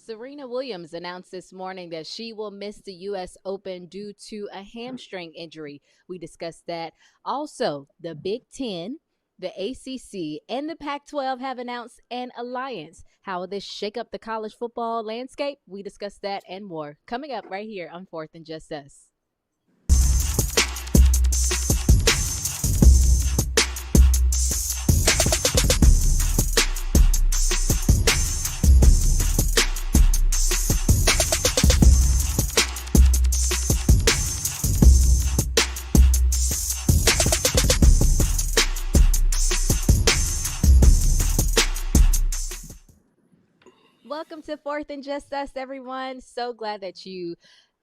Serena Williams announced this morning that she will miss the U.S. Open due to a hamstring injury. We discussed that. Also, the Big Ten, the ACC, and the Pac 12 have announced an alliance. How will this shake up the college football landscape? We discussed that and more coming up right here on Fourth and Just Us. Welcome to Fourth and Just Us, everyone. So glad that you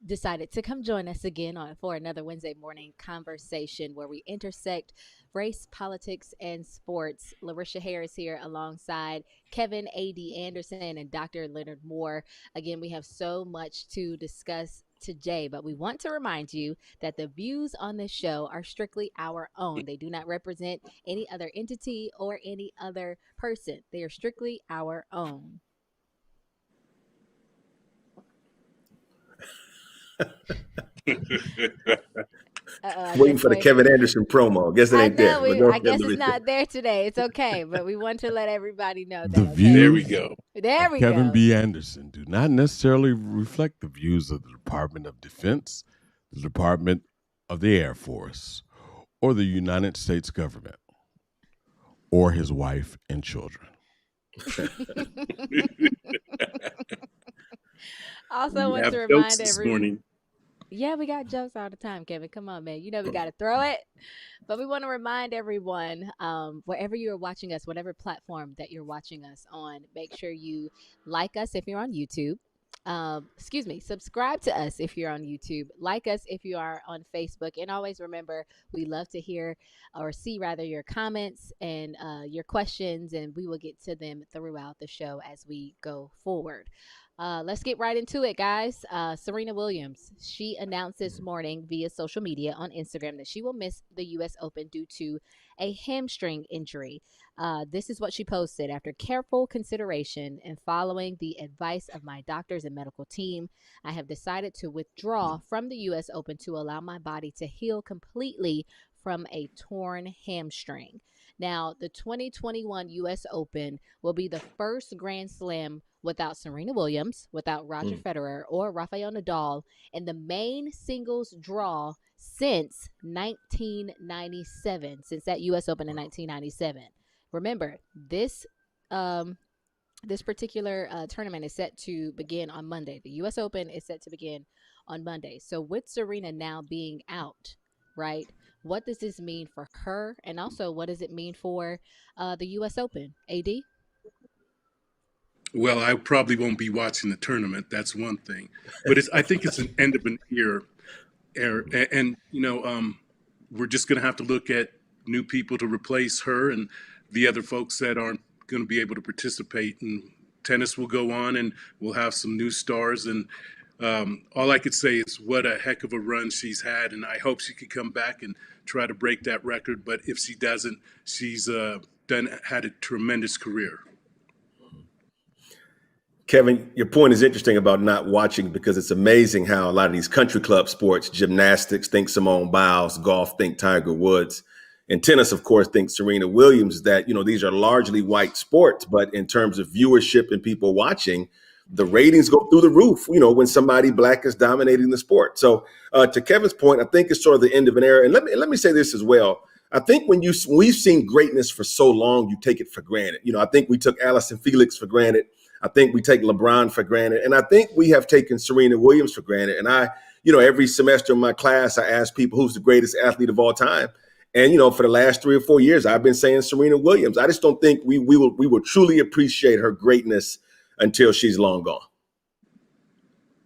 decided to come join us again for another Wednesday morning conversation where we intersect race, politics, and sports. Larisha Harris here alongside Kevin A.D. Anderson and Dr. Leonard Moore. Again, we have so much to discuss today, but we want to remind you that the views on this show are strictly our own. They do not represent any other entity or any other person. They are strictly our own. Waiting for the Kevin Anderson promo. I guess it ain't there. I guess it's not there today. It's okay, but we want to let everybody know that. The views there we go. There we Kevin go. B. Anderson do not necessarily reflect the views of the Department of Defense, the Department of the Air Force, or the United States government, or his wife and children. Also want to remind everyone. Yeah, we got jokes all the time, Kevin. Come on, man. You know we got to throw it. But we want to remind everyone, wherever you're watching us, whatever platform that you're watching us on, make sure you like us if you're on YouTube. Subscribe to us if you're on YouTube. Like us if you are on Facebook. And always remember, we love to hear or see rather your comments and your questions, and we will get to them throughout the show as we go forward. Let's get right into it, guys. Serena Williams, she announced this morning via social media on Instagram that she will miss the U.S. Open due to a hamstring injury. This is what she posted. After careful consideration and following the advice of my doctors and medical team, I have decided to withdraw from the U.S. Open to allow my body to heal completely from a torn hamstring. Now, the 2021 U.S. Open will be the first Grand Slam without Serena Williams, without Roger Federer, or Rafael Nadal in the main singles draw since 1997, since that U.S. Open in 1997. Remember, this particular tournament is set to begin on Monday. The U.S. Open is set to begin on Monday. So with Serena now being out, right, what does this mean for her? And also, what does it mean for the U.S. Open? A.D.? Well, I probably won't be watching the tournament. That's one thing. But I think it's an end of an era. And we're just going to have to look at new people to replace her and the other folks that aren't going to be able to participate. And tennis will go on, and we'll have some new stars. And all I could say is what a heck of a run she's had. And I hope she could come back and try to break that record. But if she doesn't, she's had a tremendous career. Kevin, your point is interesting about not watching, because it's amazing how a lot of these country club sports, gymnastics, think Simone Biles, golf, think Tiger Woods, and tennis, of course, think Serena Williams, that, these are largely white sports. But in terms of viewership and people watching, the ratings go through the roof, when somebody black is dominating the sport. So to Kevin's point, I think it's sort of the end of an era. And let me say this as well. I think when we've seen greatness for so long, you take it for granted. I think we took Allison Felix for granted. I think we take LeBron for granted. And I think we have taken Serena Williams for granted. And every semester in my class, I ask people who's the greatest athlete of all time. And, for the last 3 or 4 years, I've been saying Serena Williams. I just don't think we will truly appreciate her greatness until she's long gone.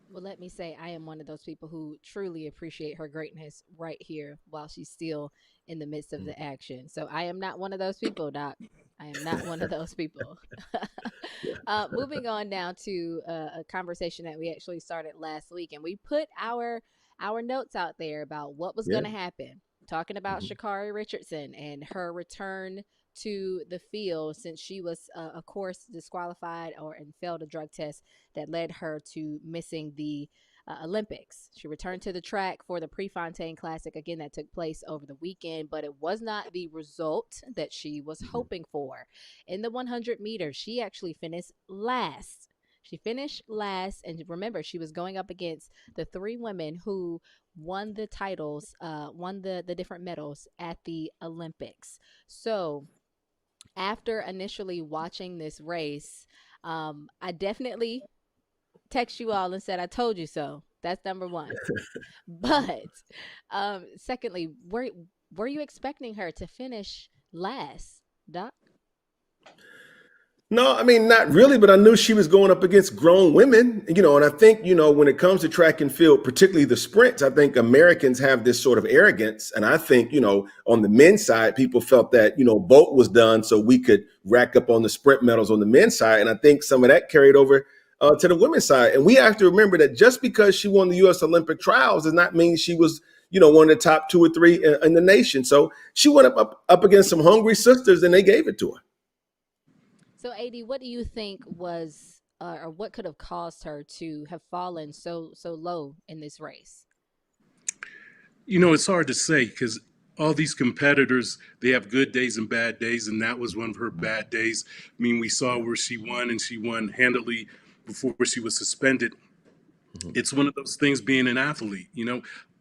Well, let me say I am one of those people who truly appreciate her greatness right here while she's still in the midst of the action. So I am not one of those people, Doc. I am not one of those people. Moving on now to a conversation that we actually started last week, and we put our notes out there about what was going to happen. Talking about Sha'Carri Richardson and her return to the field since she was, of course, disqualified and failed a drug test that led her to missing the Olympics. She returned to the track for the Prefontaine Classic again that took place over the weekend, but it was not the result that she was hoping for. In the 100 meters, she actually finished last. She finished last, and remember, she was going up against the three women who won the titles, won the different medals at the Olympics. So after initially watching this race, I definitely text you all and said, I told you so. That's number one. But secondly, were you expecting her to finish last, Doc? No, I mean, not really, but I knew she was going up against grown women, and I think, when it comes to track and field, particularly the sprints, I think Americans have this sort of arrogance. And I think, on the men's side, people felt that, Bolt was done so we could rack up on the sprint medals on the men's side. And I think some of that carried over to the women's side. And we have to remember that just because she won the U.S. Olympic trials does not mean she was, one of the top 2 or 3 in the nation. So she went up against some hungry sisters and they gave it to her. So, AD, what do you think was, or what could have caused her to have fallen so low in this race? It's hard to say because all these competitors, they have good days and bad days, and that was one of her bad days. I mean, we saw where she won, and she won handily before she was suspended. It's one of those things being an athlete.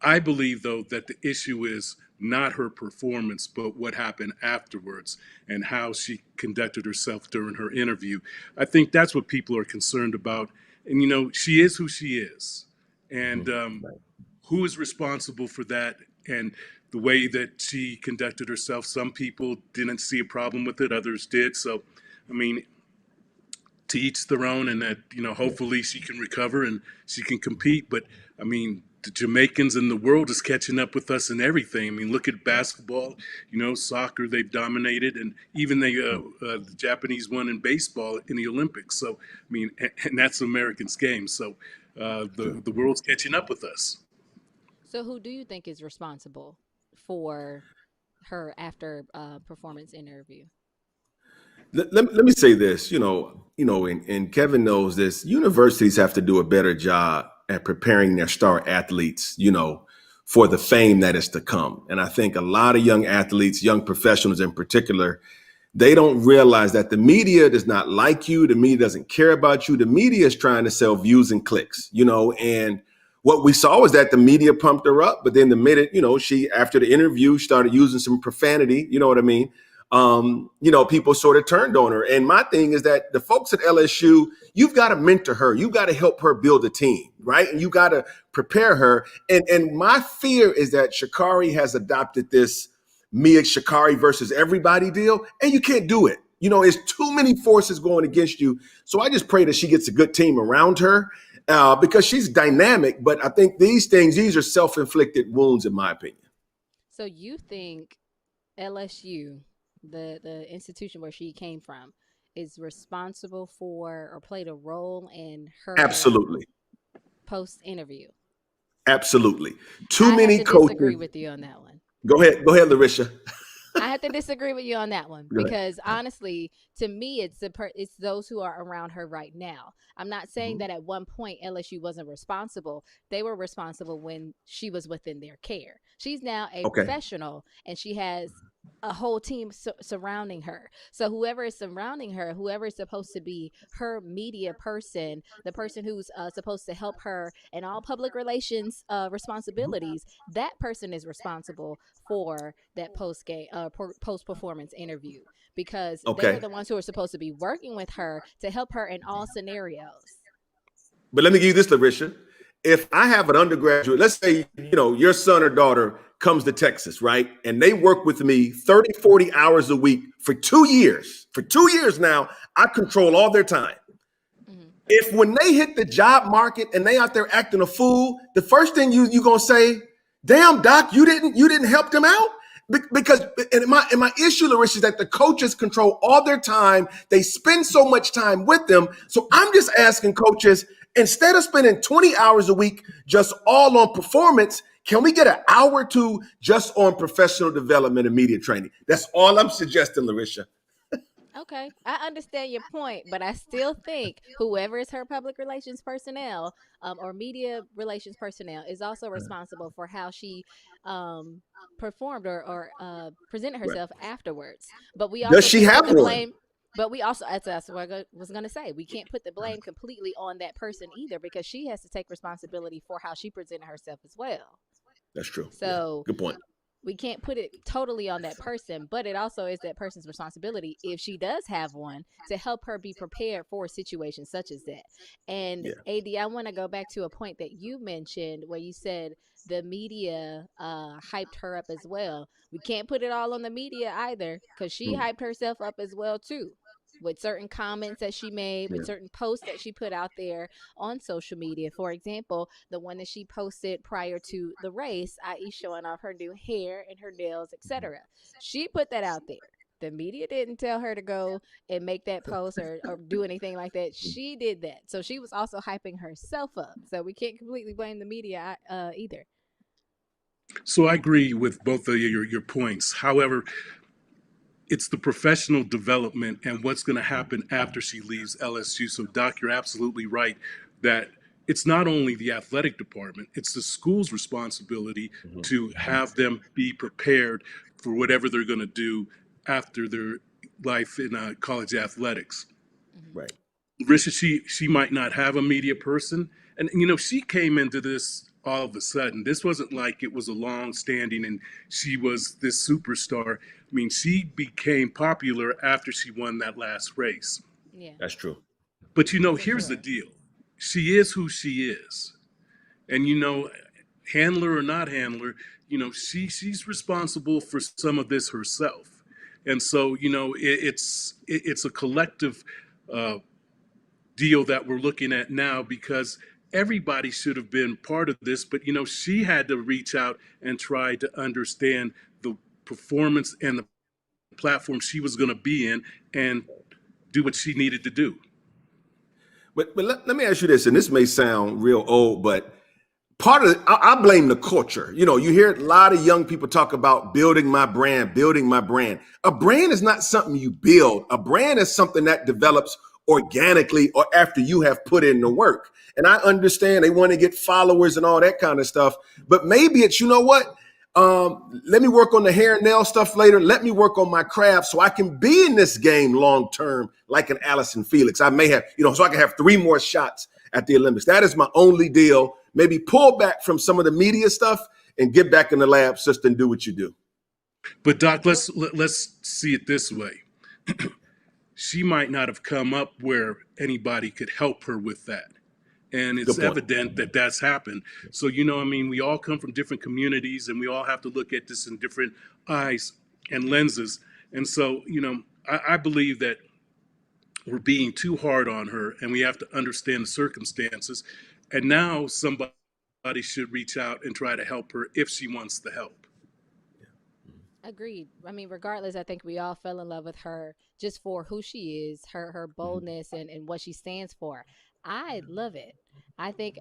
I believe, though, that the issue is not her performance, but what happened afterwards and how she conducted herself during her interview. I think that's what people are concerned about. And, she is who she is. And who is responsible for that? And the way that she conducted herself, some people didn't see a problem with it, others did. So, I mean, to each their own, and that, hopefully she can recover and she can compete. But, I mean, the Jamaicans and the world is catching up with us in everything. I mean, look at basketball, soccer, they've dominated, and even the Japanese won in baseball in the Olympics. So, I mean, and that's Americans' game. So the world's catching up with us. So who do you think is responsible for her after performance interview? Let me say this, and Kevin knows this, universities have to do a better job at preparing their star athletes, for the fame that is to come. And I think a lot of young athletes, young professionals in particular, they don't realize that the media does not like you. The media doesn't care about you. The media is trying to sell views and clicks, and what we saw was that the media pumped her up. But then the minute, she, after the interview, started using some profanity, you know what I mean? People sort of turned on her. And my thing is that the folks at LSU, you've got to mentor her. You got to help her build a team, right? And you got to prepare her. And my fear is that Sha'Carri has adopted this Mia Sha'Carri versus everybody deal, and you can't do it. It's too many forces going against you. So I just pray that she gets a good team around her because she's dynamic. But I think these are self-inflicted wounds, in my opinion. So you think LSU, the institution where she came from, is responsible for or played a role in her absolutely post interview? Absolutely. Too many coaches. I disagree with you on that one. Go ahead, Larisha. I have to disagree with you on that one because honestly, to me, it's those who are around her right now. I'm not saying that at one point LSU wasn't responsible. They were responsible when she was within their care. She's now a professional, and she has a whole team surrounding her. So whoever is surrounding her, whoever is supposed to be her media person, the person who's supposed to help her in all public relations responsibilities, that person is responsible for that post performance interview because they're the ones who are supposed to be working with her to help her in all scenarios. But let me give you this, Larisha. If I have an undergraduate, let's say, your son or daughter comes to Texas, right? And they work with me 30, 40 hours a week for 2 years. For 2 years now, I control all their time. Mm-hmm. If when they hit the job market and they out there acting a fool, the first thing you going to say, damn, Doc, you didn't help them out? Because and my issue, Larisha, is that the coaches control all their time. They spend so much time with them. So I'm just asking coaches, instead of spending 20 hours a week just all on performance, Can we get an hour or two just on professional development and media training? That's all I'm suggesting, Larisha. Okay, I understand your point, but I still think whoever is her public relations personnel, or media relations personnel is also responsible for how she um, performed or presented Right. herself afterwards. But we Does also she can't put have the one? blame. But we also, that's what I was going to say. We can't put the blame completely on that person either, because she has to take responsibility for how she presented herself as well. That's true. Yeah. So Good point. we can't put it totally on that person, but it also is that person's responsibility, if she does have one, to help her be prepared for situations such as that. And Yeah. AD, I want to go back to a point that you mentioned where you said the media hyped her up as well. We can't put it all on the media either, because she Mm. hyped herself up as well too, with certain comments that she made, with Yeah. certain posts that she put out there on social media. For example, the one that she posted prior to the race, i.e., showing off her new hair and her nails, etc. She put that out there. The media didn't tell her to go and make that post or do anything like that. She did that. So she was also hyping herself up. So we can't completely blame the media either. So I agree with both of your points. However, it's the professional development and what's going to happen after she leaves LSU. So, Doc, you're absolutely right that it's not only the athletic department, it's the school's responsibility Mhm. to have them be prepared for whatever they're going to do after their life in college athletics. Mm-hmm. Right. Risha, she might not have a media person, and she came into this all of a sudden. This wasn't like it was a long standing, and she was this superstar. I mean, she became popular after she won that last race. Yeah, That's true. But for here's the sure. deal: she is who she is, and handler or not handler, she's responsible for some of this herself, and so it's a collective uh, deal that we're looking at now because everybody should have been part of this, but she had to reach out and try to understand the performance and the platform she was going to be in and do what she needed to do. But let me ask you this, and this may sound real old, but part of I blame the culture. You hear a lot of young people talk about building my brand, building my brand. A brand is not something you build. A brand is something that develops organically or after you have put in the work. And I understand they want to get followers and all that kind of stuff, but maybe it's, what? Let me work on the hair and nail stuff later. Let me work on my craft so I can be in this game long term, like an Allison Felix. I may have, so I can have 3 more shots at the Olympics. That is my only deal. Maybe pull back from some of the media stuff and get back in the lab, sister, and do what you do. But Doc, Well, let's see it this way. She might not have come up where anybody could help her with that. And it's Good point. evident that that's happened. So, I mean, we all come from different communities and we all have to look at this in different eyes and lenses. And so, I believe that we're being too hard on her and we have to understand the circumstances. And now somebody should reach out and try to help her if she wants the help. agreed. I mean, regardless, I think we all fell in love with her just for who she is, her boldness and what she stands for. I love it. I think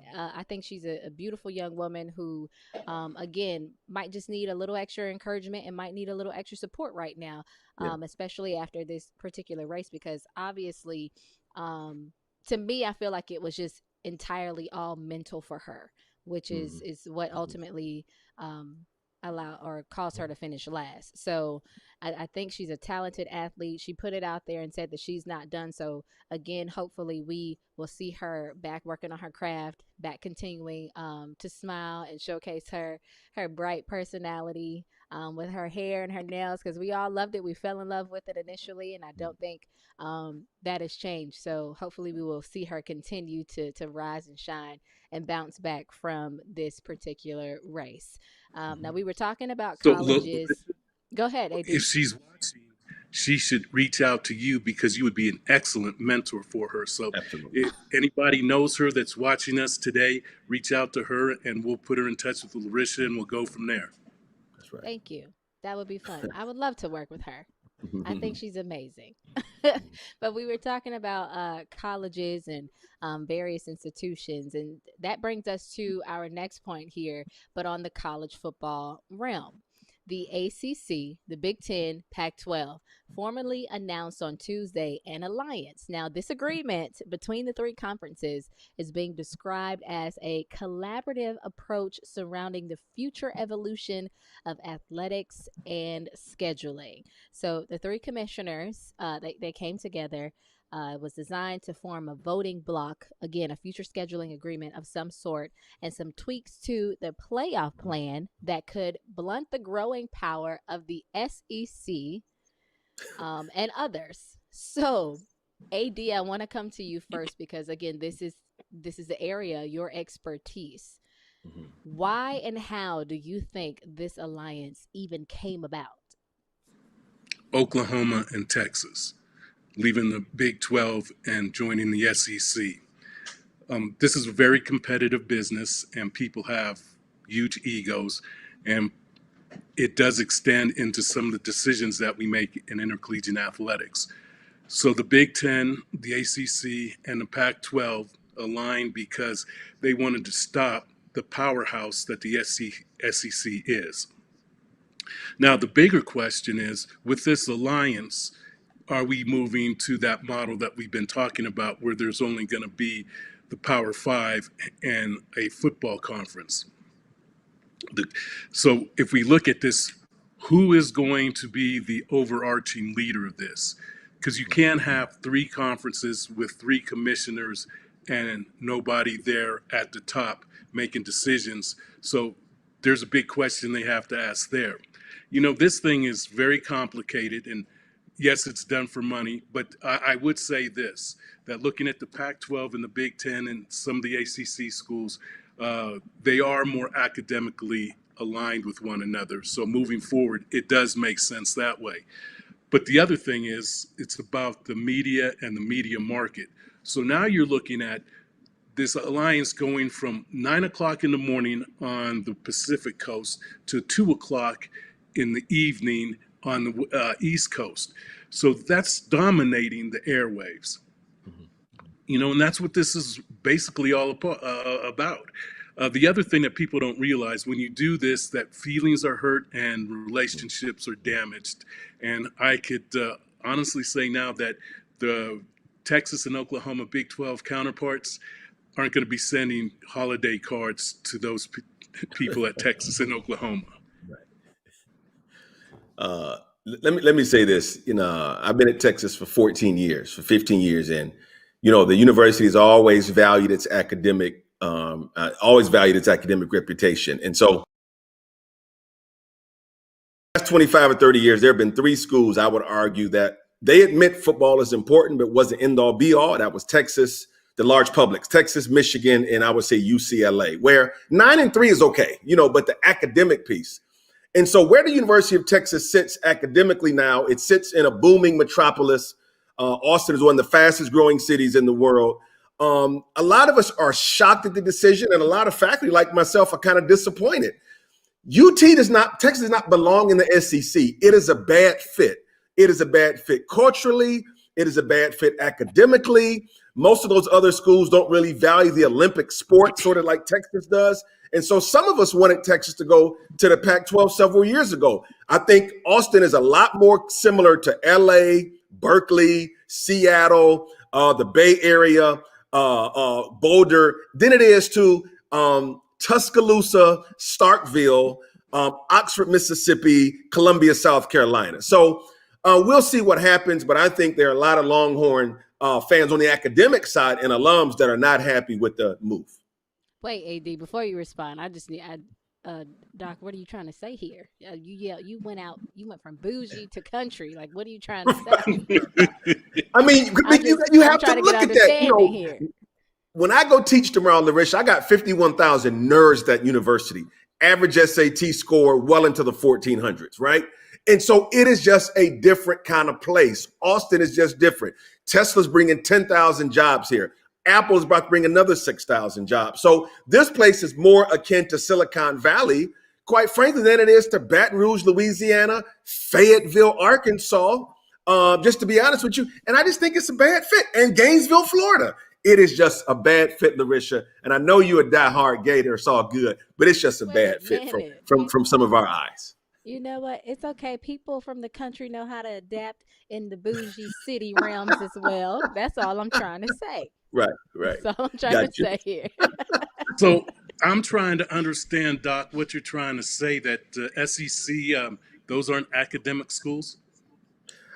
she's a beautiful young woman who, again, might just need a little extra encouragement and might need a little extra support right now, Yeah. especially after this particular race, because obviously, um, to me, I feel like it was just entirely all mental for her, which Mm-hmm. is what Mm-hmm. ultimately um, allow or caused her to finish last. So I think she's a talented athlete. She put it out there and said that she's not done. So again, hopefully we will see her back working on her craft, back continuing to smile and showcase her bright personality, with her hair and her nails, because we all loved it. We fell in love with it initially, and I don't think that has changed. So hopefully we will see her continue to rise and shine and bounce back from this particular race. Now we were talking about So, look, colleges. Go ahead, if AD. she's watching, she should reach out to you because you would be an excellent mentor for her. So, Absolutely. if anybody knows her that's watching us today, reach out to her and we'll put her in touch with Larissa and we'll go from there. That's right. Thank you. That would be fun. I would love to work with her. I think she's amazing. But we were talking about colleges and various institutions, and that brings us to our next point here, but on the college football realm. The ACC, the Big Ten, Pac 12, formally announced on Tuesday an alliance. Now, this agreement between the three conferences is being described as a collaborative approach surrounding the future evolution of athletics and scheduling. So the three commissioners, they came together. It was designed to form a voting block, again, a future scheduling agreement of some sort, and some tweaks to the playoff plan that could blunt the growing power of the SEC and others. So, AD, I want to come to you first because, again, this is the area, your expertise. Mhm. Why and how do you think this alliance even came about? Oklahoma and Texas, leaving the Big 12 and joining the SEC. This is a very competitive business, and people have huge egos, and it does extend into some of the decisions that we make in intercollegiate athletics. So the Big Ten, the ACC, and the Pac-12 aligned because they wanted to stop the powerhouse that the SEC is. Now, the bigger question is, with this alliance, are we moving to that model that we've been talking about where there's only going to be the Power Five and a football conference? So if we look at this, who is going to be the overarching leader of this? Because you can't have three conferences with three commissioners and nobody there at the top making decisions. So there's a big question they have to ask there. You know, this thing is very complicated, and yes, it's done for money, but I would say this, that looking at the Pac-12 and the Big Ten and some of the ACC schools, they are more academically aligned with one another. So moving forward, it does make sense that way. But the other thing is, it's about the media and the media market. So now you're looking at this alliance going from 9 o'clock in the morning on the Pacific Coast to 2 o'clock in the evening on the East Coast. So that's dominating the airwaves. You know, and that's what this is basically all about. The other thing that people don't realize when you do this, that feelings are hurt and relationships are damaged. And I could honestly say now that the Texas and Oklahoma Big 12 counterparts aren't going to be sending holiday cards to those people at Texas and Oklahoma. Let me say this. You know, I've been at Texas for 14 years, for 15 years, and you know the university has always valued its academic reputation, and so last 25 or 30 years, there have been three schools I would argue that they admit football is important, but wasn't end all be all. That was Texas, the large publics, Texas, Michigan, and I would say UCLA, where 9-3 is okay, you know, but the academic piece. And so where the University of Texas sits academically now, it sits in a booming metropolis. Austin is one of the fastest growing cities in the world. A lot of us are shocked at the decision, and a lot of faculty like myself are kind of disappointed. Texas does not belong in the SEC. It is a bad fit. It is a bad fit culturally. It is a bad fit academically. Most of those other schools don't really value the Olympic sport, sort of like Texas does. And so some of us wanted Texas to go to the Pac-12 several years ago. I think Austin is a lot more similar to LA, Berkeley, Seattle, the Bay Area, Boulder, than it is to Tuscaloosa, Starkville, Oxford, Mississippi, Columbia, South Carolina. So we'll see what happens, but I think there are a lot of Longhorn fans on the academic side and alums that are not happy with the move. Wait, AD, before you respond, I just need, Doc, what are you trying to say here? You went from bougie to country. Like, what are you trying to say? I mean, you have to look at that. You know, here. When I go teach tomorrow, Larish, I got 51,000 nerds at university. Average SAT score well into the 1400s, right? And so it is just a different kind of place. Austin is just different. Tesla's bringing 10,000 jobs here. Apple's about to bring another 6,000 jobs. So this place is more akin to Silicon Valley, quite frankly, than it is to Baton Rouge, Louisiana, Fayetteville, Arkansas, just to be honest with you. And I just think it's a bad fit. And Gainesville, Florida, it is just a bad fit, Larisha. And I know you're a diehard Gator, it's all good, but it's just a Wait bad a fit minute. from some of our eyes. You know what? It's okay. People from the country know how to adapt in the bougie city realms as well. That's all I'm trying to say. Right, right. That's all I'm trying to Gotcha. say here. So I'm trying to understand, Doc, what you're trying to say, that SEC, those aren't academic schools?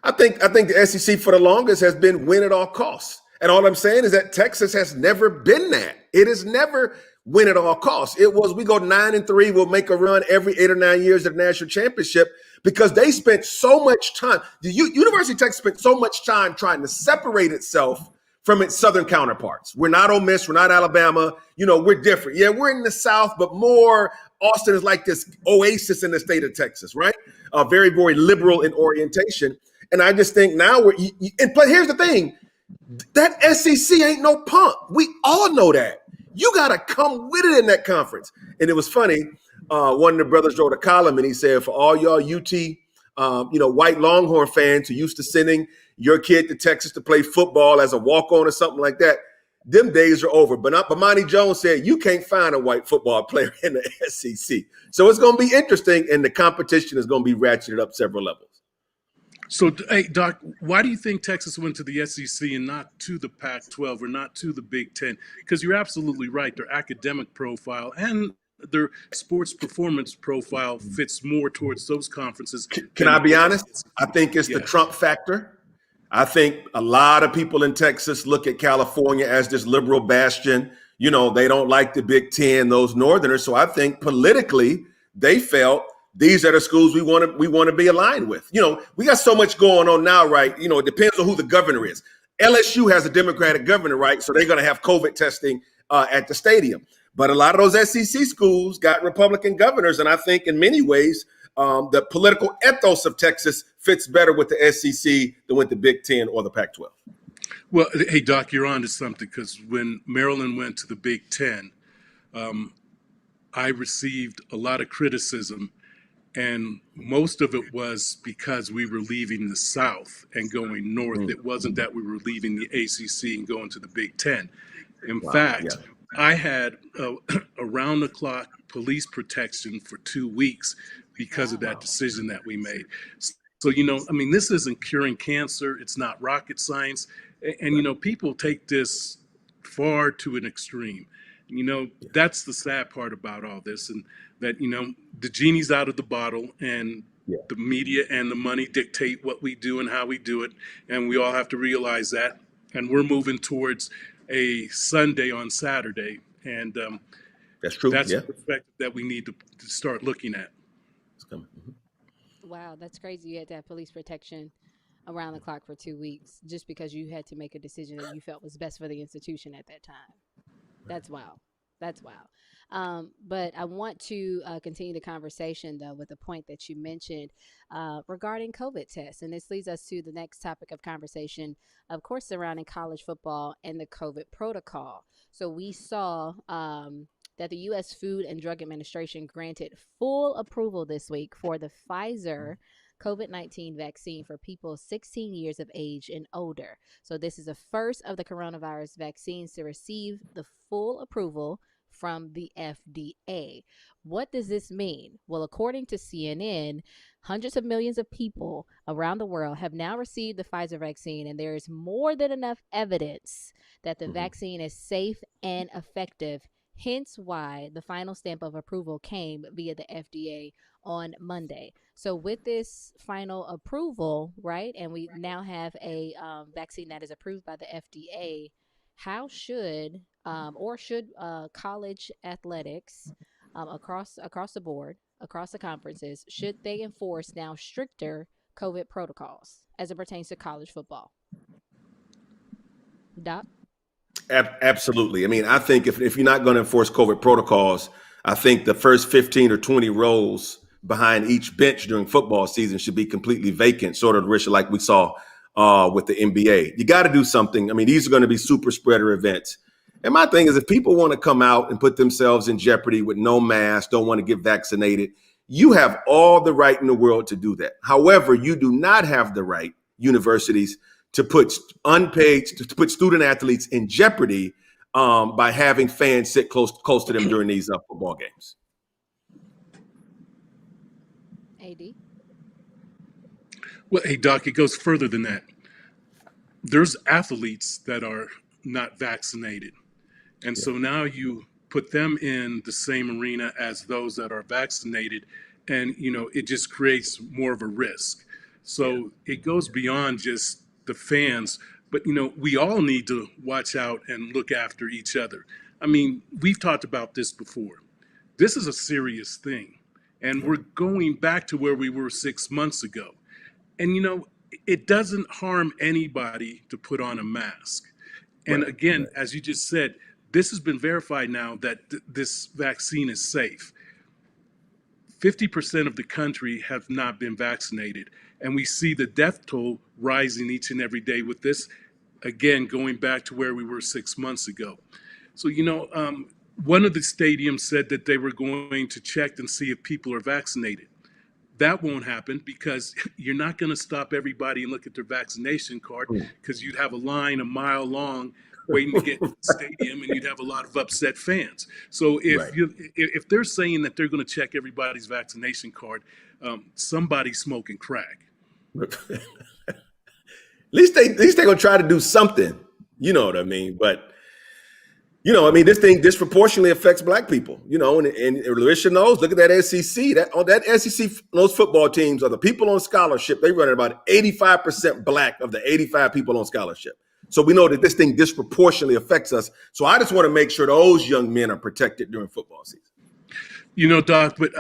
I think the SEC for the longest has been win at all costs. And all I'm saying is that Texas has never been that. It is never win at all costs. It was, we go 9-3, we'll make a run every 8 or 9 years at the national championship, because they spent so much time. The University of Texas spent so much time trying to separate itself from its southern counterparts. We're not Ole Miss, we're not Alabama. We're different. Yeah, we're in the South, but more Austin is like this oasis in the state of Texas, right? Very, very liberal in orientation. And I just think now but here's the thing, that SEC ain't no pump. We all know that. You got to come with it in that conference. And it was funny. One of the brothers wrote a column and he said, for all y'all UT, white Longhorn fans who used to sending your kid to Texas to play football as a walk-on or something like that, them days are over. But Bomani Jones said, you can't find a white football player in the SEC. So it's going to be interesting, and the competition is going to be ratcheted up several levels. So, hey, Doc, why do you think Texas went to the SEC and not to the Pac-12 or not to the Big Ten? Because you're absolutely right. Their academic profile and their sports performance profile fits more towards those conferences. Can I be honest? I think it's the Trump factor. I think a lot of people in Texas look at California as this liberal bastion. They don't like the Big Ten, those Northerners. So I think politically they felt these are the schools we want to be aligned with. We got so much going on now, right? It depends on who the governor is. LSU has a Democratic governor, right? So they're going to have COVID testing at the stadium. But a lot of those SEC schools got Republican governors. And I think in many ways, the political ethos of Texas fits better with the SEC than with the Big Ten or the Pac-12. Well, hey, Doc, you're on to something, because when Maryland went to the Big Ten, I received a lot of criticism. And most of it was because we were leaving the South and going north. It wasn't that we were leaving the ACC and going to the Big Ten. In fact, I had around-the-clock police protection for 2 weeks because of that decision that we made. So, this isn't curing cancer. It's not rocket science. And people take this far to an extreme. That's the sad part about all this. And that, the genie's out of the bottle, and the media and the money dictate what we do and how we do it. And we all have to realize that. And we're moving towards a Sunday on Saturday. And that's true. That's the perspective that we need to start looking at. It's coming. Wow, that's crazy. You had to have police protection around the clock for 2 weeks just because you had to make a decision that you felt was best for the institution at that time. That's wild. That's wild. But I want to continue the conversation, though, with a point that you mentioned regarding COVID tests. And this leads us to the next topic of conversation, of course, surrounding college football and the COVID protocol. So we saw that the U.S. Food and Drug Administration granted full approval this week for the Pfizer COVID-19 vaccine for people 16 years of age and older. So this is the first of the coronavirus vaccines to receive the full approval from the FDA. What does this mean? Well, according to CNN, hundreds of millions of people around the world have now received the Pfizer vaccine, and there is more than enough evidence that the vaccine is safe and effective. Hence why the final stamp of approval came via the FDA on Monday. So with this final approval, right, and we now have a vaccine that is approved by the FDA, how should college athletics across the board, across the conferences, should they enforce now stricter COVID protocols as it pertains to college football? Doc? Absolutely. I mean, I think if you're not going to enforce COVID protocols, I think the first 15 or 20 rows behind each bench during football season should be completely vacant, sort of, Risha, like we saw with the NBA. You got to do something. I mean, these are going to be super spreader events. And my thing is, if people want to come out and put themselves in jeopardy with no mask, don't want to get vaccinated, you have all the right in the world to do that. However, you do not have the right universities to put student athletes in jeopardy by having fans sit close to them during these football games. AD. Well, hey, Doc, it goes further than that. There's athletes that are not vaccinated. And so now you put them in the same arena as those that are vaccinated, and, it just creates more of a risk. So it goes beyond just the fans, but, we all need to watch out and look after each other. I mean, we've talked about this before. This is a serious thing, and we're going back to where we were 6 months ago. And, it doesn't harm anybody to put on a mask. And again, as you just said, this has been verified now that this vaccine is safe. 50% of the country have not been vaccinated. And we see the death toll rising each and every day with this, again, going back to where we were 6 months ago. So, one of the stadiums said that they were going to check and see if people are vaccinated. That won't happen because you're not going to stop everybody and look at their vaccination card, because you'd have a line a mile long waiting to get to the stadium, and you'd have a lot of upset fans. So if they're saying that they're going to check everybody's vaccination card, somebody's smoking crack. At least they're going to try to do something. You know what I mean? But this thing disproportionately affects Black people, and Larissa knows, look at that SEC. That SEC, those football teams are the people on scholarship. They run at about 85% Black of the 85 people on scholarship. So we know that this thing disproportionately affects us. So I just want to make sure those young men are protected during football season. Doc, but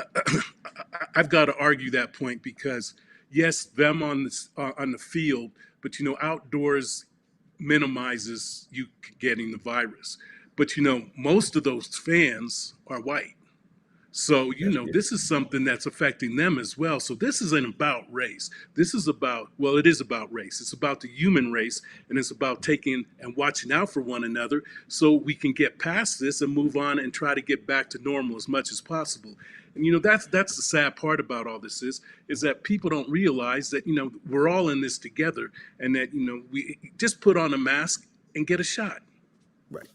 I've got to argue that point, because yes, them on the field, but outdoors minimizes you getting the virus. But, most of those fans are white. So, this is something that's affecting them as well. So this isn't about race. This is about, it is about race. It's about the human race, and it's about taking and watching out for one another so we can get past this and move on and try to get back to normal as much as possible. And, that's the sad part about all this is that people don't realize that, we're all in this together, and that, we just put on a mask and get a shot. Right.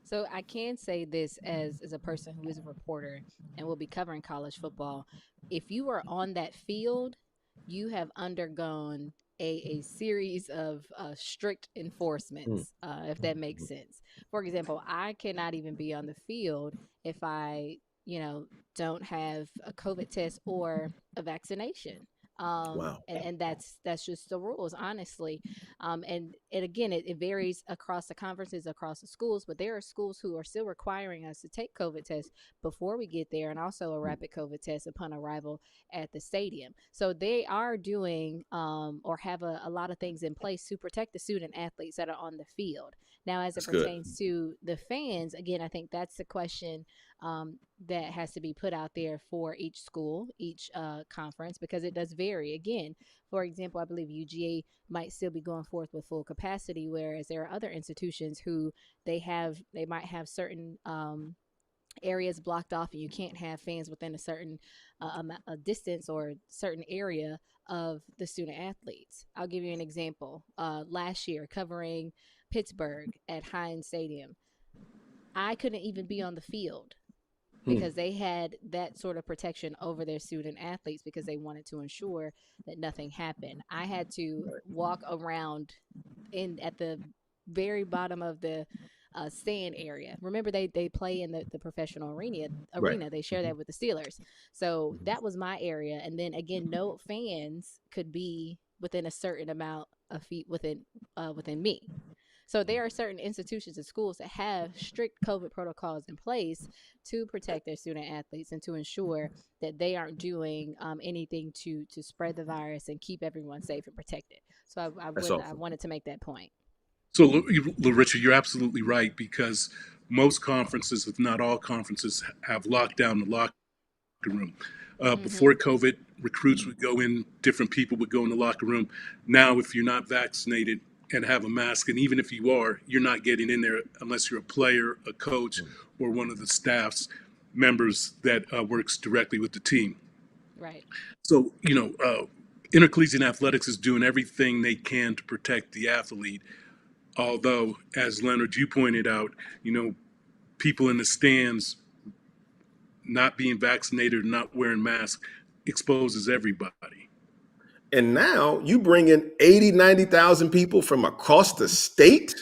So I can say this as a person who is a reporter and will be covering college football. If you are on that field, you have undergone a series of strict enforcements, if that makes sense. For example, I cannot even be on the field if I, don't have a COVID test or a vaccination. Wow. And that's just the rules, honestly. And again, it varies across the conferences, across the schools, but there are schools who are still requiring us to take COVID tests before we get there, and also a rapid COVID test upon arrival at the stadium. So they are doing or have a lot of things in place to protect the student athletes that are on the field. Now, as it pertains to the fans, again, I think that's the question that has to be put out there for each school, each conference, because it does vary. Again, for example, I believe UGA might still be going forth with full capacity, whereas there are other institutions who they might have certain areas blocked off, and you can't have fans within a certain a distance or certain area of the student athletes. I'll give you an example. Last year, covering Pittsburgh at Heinz Stadium, I couldn't even be on the field because they had that sort of protection over their student athletes because they wanted to ensure that nothing happened. I had to walk around at the very bottom of the stand area. Remember, they play in the professional arena. Right. They share that with the Steelers. So that was my area. And then again, no fans could be within a certain amount of feet within me. So there are certain institutions and schools that have strict COVID protocols in place to protect their student athletes and to ensure that they aren't doing anything to spread the virus and keep everyone safe and protected. So I wanted to make that point. So, Richard, you're absolutely right, because most conferences, if not all conferences, have locked down the locker room. Before COVID, recruits would go in, different people would go in the locker room. Now, if you're not vaccinated and have a mask, and even if you are, you're not getting in there unless you're a player, a coach, or one of the staff's members that works directly with the team. Right. So, intercollegiate athletics is doing everything they can to protect the athlete. Although, as Leonard, you pointed out, people in the stands not being vaccinated or not wearing masks exposes everybody. And now you bring in 80, 90,000 people from across the state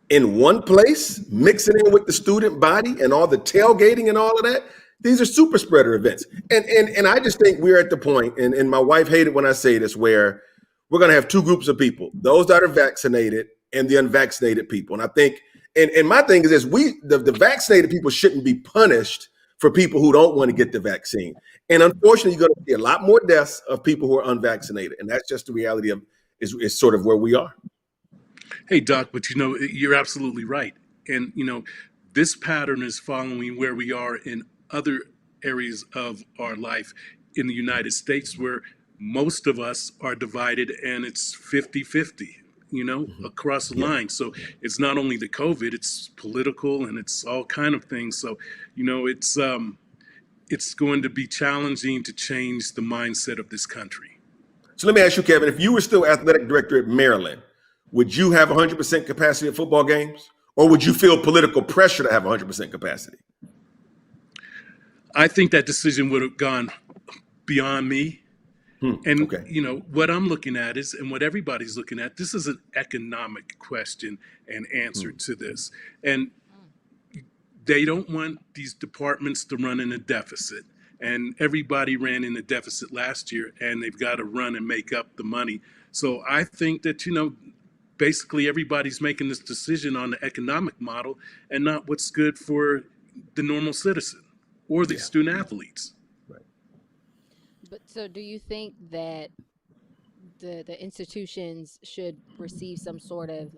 in one place, mixing in with the student body and all the tailgating and all of that. These are super spreader events. And I just think we're at the point, and my wife hated when I say this, where we're going to have two groups of people, those that are vaccinated and the unvaccinated people. And I think, and my thing is this, the vaccinated people shouldn't be punished for people who don't want to get the vaccine. And unfortunately, you're going to see a lot more deaths of people who are unvaccinated. And that's just the reality of is sort of where we are. Hey, Doc, but you're absolutely right. And, this pattern is following where we are in other areas of our life in the United States, where most of us are divided and it's 50-50, across the line. So it's not only the COVID, it's political and it's all kind of things. So, it's going to be challenging to change the mindset of this country. So let me ask you, Kevin, if you were still athletic director at Maryland, would you have 100% capacity at football games? Or would you feel political pressure to have 100% capacity? I think that decision would have gone beyond me. And, Okay. what I'm looking at is, and what everybody's looking at, this is an economic question and answer to this. And they don't want these departments to run in a deficit. And everybody ran in a deficit last year, and they've got to run and make up the money. So I think that, basically everybody's making this decision on the economic model and not what's good for the normal citizen or the student athletes. Right. But so do you think that the institutions should receive some sort of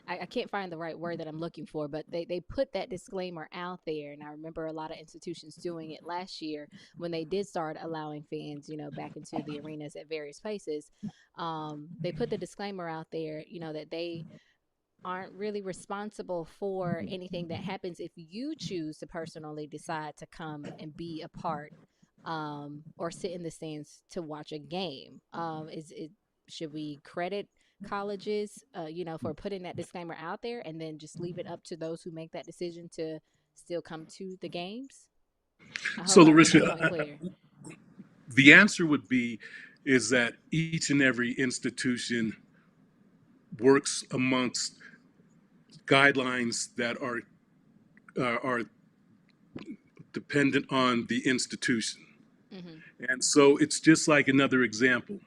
I can't find the right word that I'm looking for, but they put that disclaimer out there. And I remember a lot of institutions doing it last year when they did start allowing fans, back into the arenas at various places. They put the disclaimer out there, that they aren't really responsible for anything that happens if you choose to personally decide to come and be a part or sit in the stands to watch a game. Should we credit colleges, for putting that disclaimer out there and then just leave it up to those who make that decision to still come to the games? So, Larissa, the answer would be is that each and every institution works amongst guidelines that are dependent on the institution. Mm-hmm. And so it's just like another example.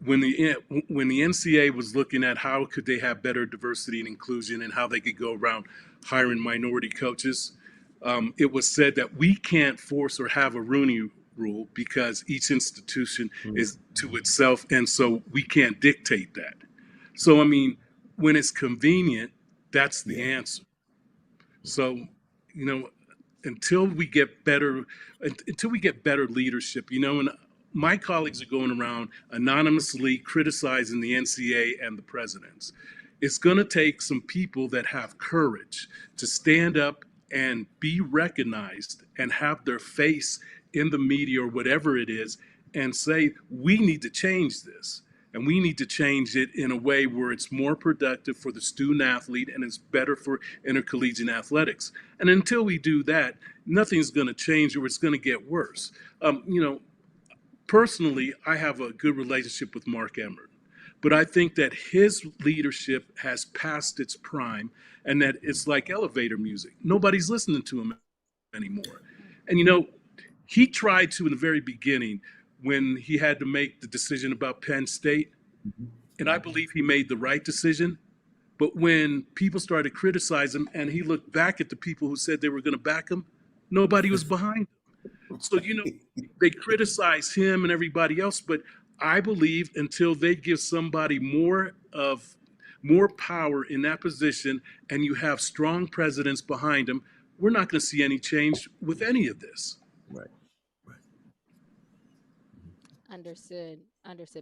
When the NCAA was looking at how could they have better diversity and inclusion and how they could go around hiring minority coaches, it was said that we can't force or have a Rooney rule because each institution is to itself, and so we can't dictate that. So, when it's convenient, that's the answer. So, until we get better leadership, and my colleagues are going around anonymously criticizing the NCAA and the presidents. It's going to take some people that have courage to stand up and be recognized and have their face in the media or whatever it is and say, we need to change this. And we need to change it in a way where it's more productive for the student athlete and it's better for intercollegiate athletics. And until we do that, nothing's going to change or it's going to get worse. Personally, I have a good relationship with Mark Emmert, but I think that his leadership has passed its prime and that it's like elevator music. Nobody's listening to him anymore. And, he tried to in the very beginning when he had to make the decision about Penn State, and I believe he made the right decision. But when people started criticizing him and he looked back at the people who said they were going to back him, nobody was behind him. So, they criticize him and everybody else, but I believe until they give somebody more power in that position and you have strong presidents behind them, we're not going to see any change with any of this. Right. Understood.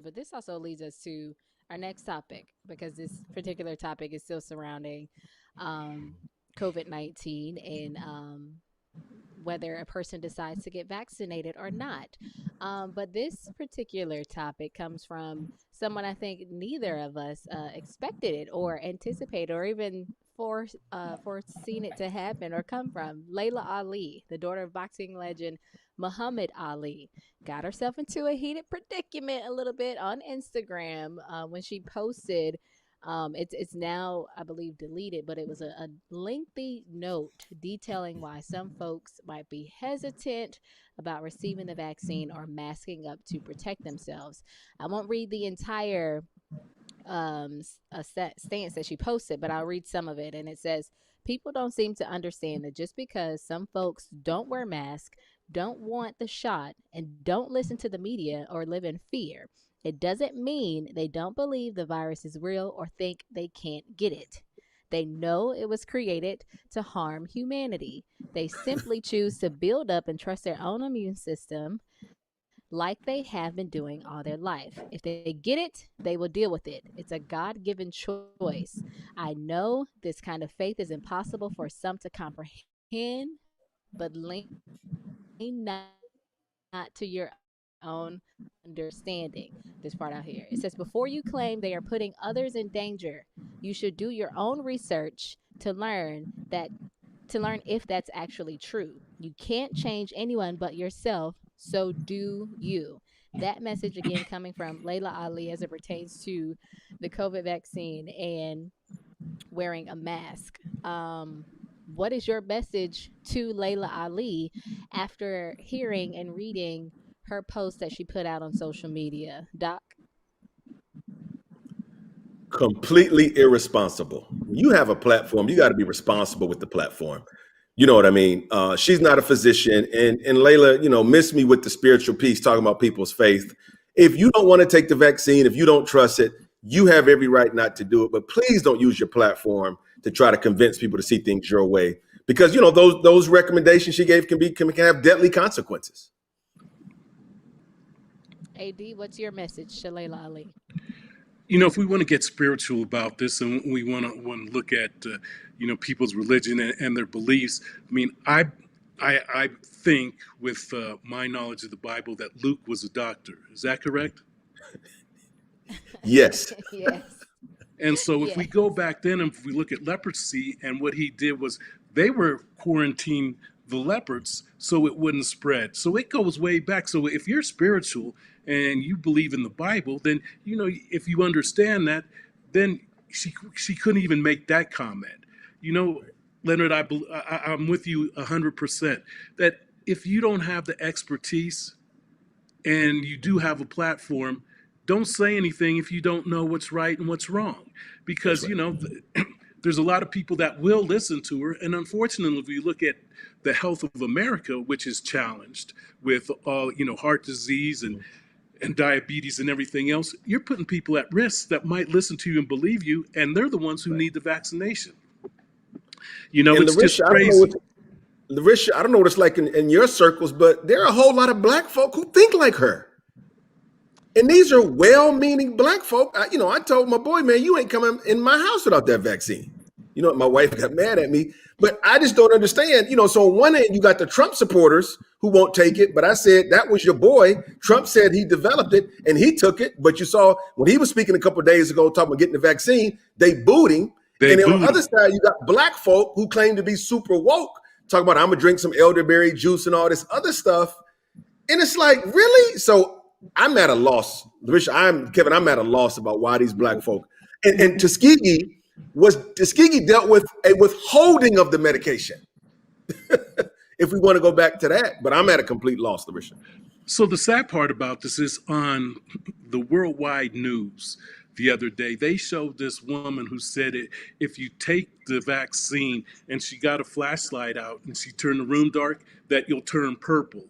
But this also leads us to our next topic, because this particular topic is still surrounding COVID-19 and whether a person decides to get vaccinated or not. But this particular topic comes from someone I think neither of us expected it or anticipated or even foreseen it to happen or come from. Layla Ali, the daughter of boxing legend Muhammad Ali, got herself into a heated predicament a little bit on Instagram when she posted. It's now, I believe, deleted, but it was a lengthy note detailing why some folks might be hesitant about receiving the vaccine or masking up to protect themselves. I won't read the entire stance that she posted, but I'll read some of it. And it says, people don't seem to understand that just because some folks don't wear masks, don't want the shot, and don't listen to the media or live in fear, it doesn't mean they don't believe the virus is real or think they can't get it. They know it was created to harm humanity. They simply choose to build up and trust their own immune system like they have been doing all their life. If they get it, they will deal with it. It's a God given choice. I know this kind of faith is impossible for some to comprehend, but lean not to your own understanding. This part out here. It says, before you claim they are putting others in danger, you should do your own research to learn if that's actually true. You can't change anyone but yourself, so do you. That message again coming from Layla Ali as it pertains to the COVID vaccine and wearing a mask. What is your message to Layla Ali after hearing and reading her post that she put out on social media? Doc? Completely irresponsible. When you have a platform, you got to be responsible with the platform. You know what I mean? She's not a physician, and Layla, miss me with the spiritual piece talking about people's faith. If you don't want to take the vaccine, if you don't trust it, you have every right not to do it. But please don't use your platform to try to convince people to see things your way, because those recommendations she gave can have deadly consequences. AD, what's your message to Layla Ali? If we want to get spiritual about this and we want to look at people's religion and their beliefs, I mean, I think with my knowledge of the Bible that Luke was a doctor. Is that correct? Yes. Yes. And so if we Yes. go back then and if we look at leprosy, and what he did was they were quarantining the leopards so it wouldn't spread. So it goes way back. So if you're spiritual and you believe in the Bible, then if you understand that, then she couldn't even make that comment. You know, Leonard, I'm with you 100% that if you don't have the expertise and you do have a platform, don't say anything if you don't know what's right and what's wrong, That's because right. there's a lot of people that will listen to her. And unfortunately, if we look at the health of America, which is challenged with heart disease and diabetes and everything else, you're putting people at risk that might listen to you and believe you, and they're the ones who Right. need the vaccination. And It's just crazy. Larisha, I don't know what it's like in your circles, but there are a whole lot of black folk who think like her. And these are well-meaning black folk. I told my boy, man, you ain't coming in my house without that vaccine. My wife got mad at me, but I just don't understand. So on one end, you got the Trump supporters who won't take it, but I said that was your boy. Trump said he developed it and he took it, but you saw when he was speaking a couple of days ago talking about getting the vaccine, they booed him. They And then on the booed other them. side, you got black folk who claim to be super woke, talking about I'm gonna drink some elderberry juice and all this other stuff. And it's like, really? So I'm at a loss. Kevin, I'm at a loss about why these black folk. And Tuskegee dealt with a withholding of the medication. If we want to go back to that, but I'm at a complete loss, Larisha. So the sad part about this is on the worldwide news the other day, they showed this woman who said if you take the vaccine and she got a flashlight out and she turned the room dark, that you'll turn purple.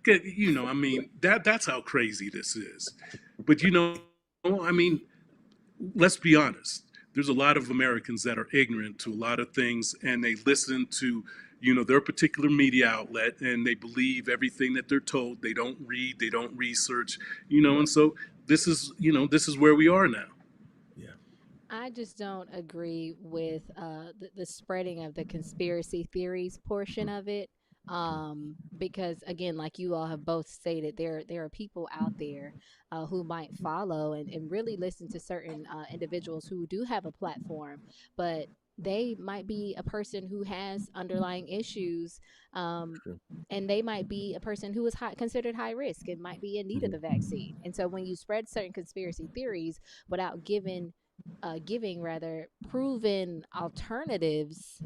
I mean, that's how crazy this is. But I mean, let's be honest. There's a lot of Americans that are ignorant to a lot of things, and they listen to their particular media outlet, and they believe everything that they're told. They don't read, they don't research, and so this is where we are now. Yeah. I just don't agree with the spreading of the conspiracy theories portion of it. Because again, like you all have both stated, there are people out there who might follow and really listen to certain individuals who do have a platform, but they might be a person who has underlying issues, um, Sure. and they might be a person who is considered high risk and might be in need of the vaccine. And so when you spread certain conspiracy theories without giving rather proven alternatives,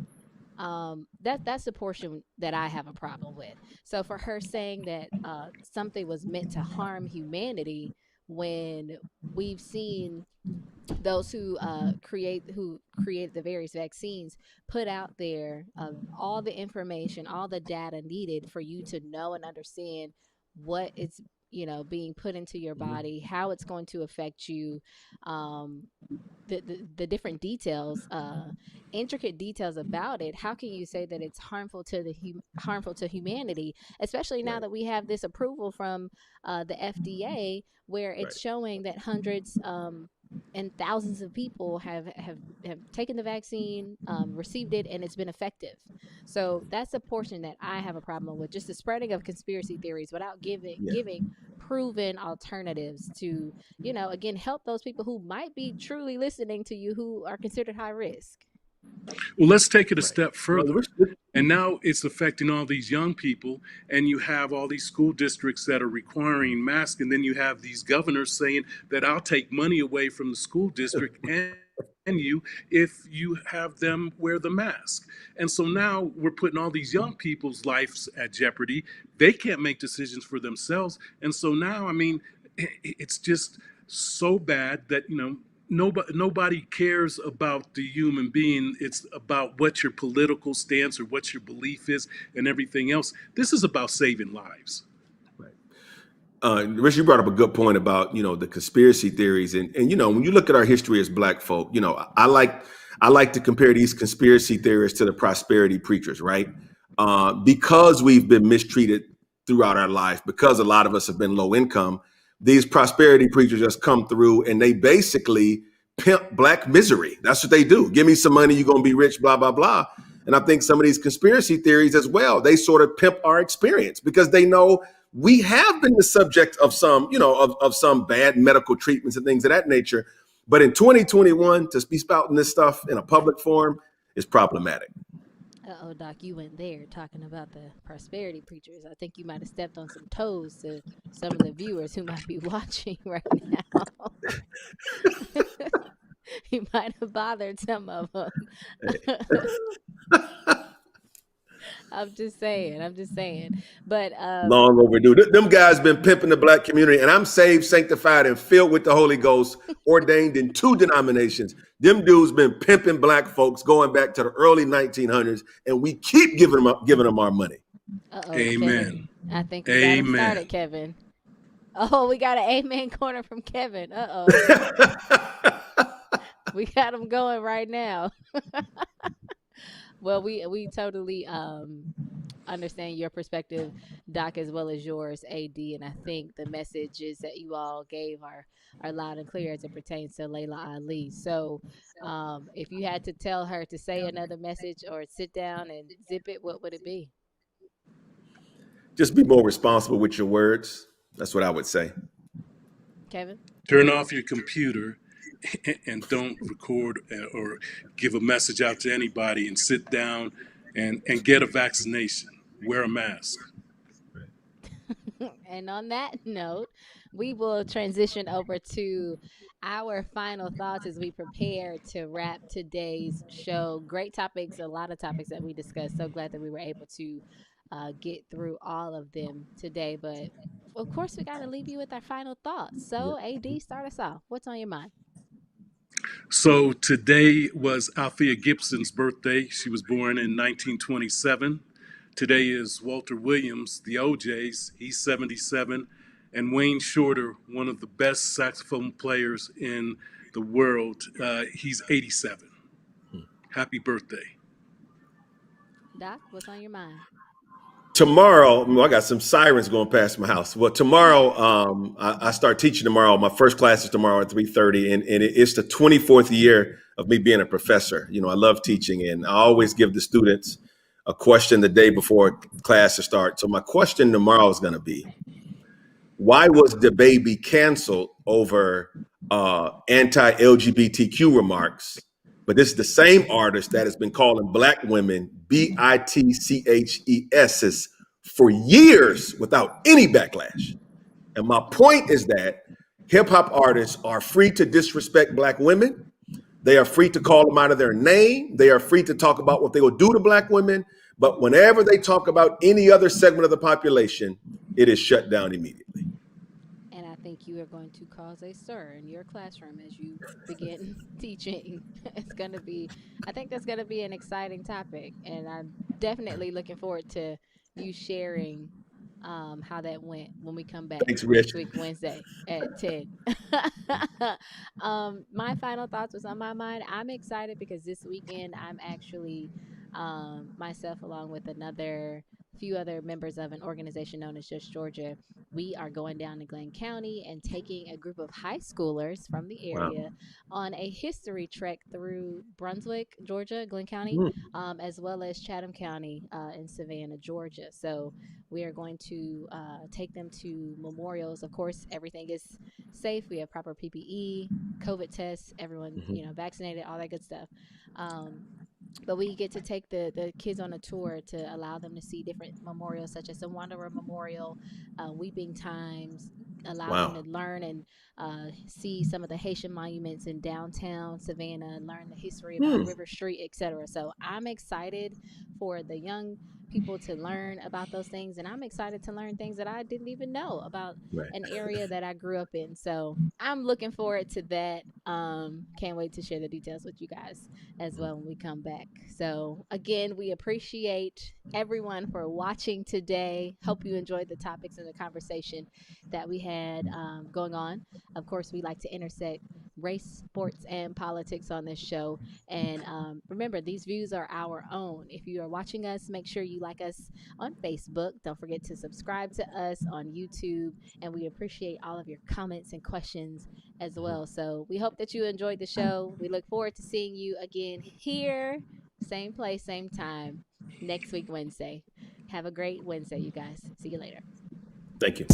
that's the portion that I have a problem with. So for her saying that something was meant to harm humanity, when we've seen those who created the various vaccines put out there all the information, all the data needed for you to know and understand what it's, being put into your Mhm. body, how it's going to affect you, um, the different details, intricate details about it. How can you say that it's harmful to harmful to humanity, especially now Right. that we have this approval from the FDA, where Right. it's showing that hundreds and thousands of people have taken the vaccine, received it, and it's been effective. So that's a portion that I have a problem with, just the spreading of conspiracy theories without Yeah. giving proven alternatives to, again, help those people who might be truly listening to you who are considered high risk. Well, let's take it a Right. step No, further. And now it's affecting all these young people, and you have all these school districts that are requiring masks, and then you have these governors saying that I'll take money away from the school district and you if you have them wear the mask. And so now we're putting all these young people's lives at jeopardy. They can't make decisions for themselves. And so now, I mean, it's just so bad that, nobody cares about the human being. It's about what your political stance or what your belief is and everything else. This is about saving lives. Right. Rich, you brought up a good point about the conspiracy theories, and when you look at our history as Black folk, I like to compare these conspiracy theorists to the prosperity preachers, right? Because we've been mistreated throughout our life, because a lot of us have been low income. These prosperity preachers just come through and they basically pimp Black misery. That's what they do. Give me some money, you're gonna be rich, blah blah blah. And I think some of these conspiracy theories as well, they sort of pimp our experience because they know we have been the subject of some, of some bad medical treatments and things of that nature. But in 2021, to be spouting this stuff in a public forum is problematic. Uh-oh, Doc, you went there talking about the prosperity preachers. I think you might have stepped on some toes to some of the viewers who might be watching right now. You might have bothered some of them. I'm just saying. I'm just saying. But Long overdue. Them guys been pimping the Black community, and I'm saved, sanctified, and filled with the Holy Ghost, ordained in 2 denominations. Them dudes been pimping Black folks going back to the early 1900s, and we keep giving them our money. uh-oh, Amen. Kevin. I think we got him started, Amen. Kevin. Oh, we got an amen corner from Kevin. Uh-oh. We got him going right now. Well, we totally understand your perspective, Doc, as well as yours, AD, and I think the messages that you all gave are loud and clear as it pertains to Layla Ali. So, if you had to tell her to say another message or sit down and zip it, what would it be? Just be more responsible with your words. That's what I would say. Kevin? Turn off your computer and don't record or give a message out to anybody, and sit down and get a vaccination. Wear a mask. And on that note, we will transition over to our final thoughts as we prepare to wrap today's show. Great topics, a lot of topics that we discussed. So glad that we were able to get through all of them today. But of course, we got to leave you with our final thoughts. So, AD, start us off. What's on your mind? So today was Althea Gibson's birthday. She was born in 1927. Today is Walter Williams, the OJs. He's 77. And Wayne Shorter, one of the best saxophone players in the world. He's 87. Happy birthday. Doc, what's on your mind? Tomorrow, I got some sirens going past my house. Well, tomorrow, I start teaching tomorrow. My first class is tomorrow at 3:30, and it's the 24th year of me being a professor. I love teaching, and I always give the students a question the day before class to start. So my question tomorrow is going to be, why was the baby canceled over anti-LGBTQ remarks? But this is the same artist that has been calling Black women bitches for years without any backlash. And my point is that hip hop artists are free to disrespect Black women. They are free to call them out of their name. They are free to talk about what they will do to Black women. But whenever they talk about any other segment of the population, it is shut down immediately. And I think you are going to cause a stir in your classroom as you begin teaching. It's going to be, I think that's going to be an exciting topic. And I'm definitely looking forward to you sharing how that went when we come back Thanks, Rich. next week, Wednesday at 10. My final thoughts was on my mind. I'm excited because this weekend I'm actually myself along with another few other members of an organization known as Just Georgia. We are going down to Glenn County and taking a group of high schoolers from the Wow. area on a history trek through Brunswick, Georgia, Glenn County, as well as Chatham County in Savannah, Georgia. So we are going to take them to memorials. Of course, everything is safe. We have proper PPE, COVID tests, everyone, vaccinated, all that good stuff. But we get to take the kids on a tour to allow them to see different memorials, such as the Wanderer Memorial, Weeping Times, allow them to learn and see some of the Haitian monuments in downtown Savannah, learn the history about River Street, etc. So I'm excited for the young people to learn about those things, and I'm excited to learn things that I didn't even know about an area that I grew up in. So I'm looking forward to that. Can't wait to share the details with you guys as well when we come back. So again, we appreciate everyone for watching today. Hope you enjoyed the topics and the conversation that we had going on. Of course, we like to intersect race, sports, and politics on this show. And remember, these views are our own. If you are watching us, make sure you like us on Facebook. Don't forget to subscribe to us on YouTube. And we appreciate all of your comments and questions as well. So we hope that you enjoyed the show. We look forward to seeing you again here, same place, same time, next week, Wednesday. Have a great Wednesday, you guys. See you later. Thank you.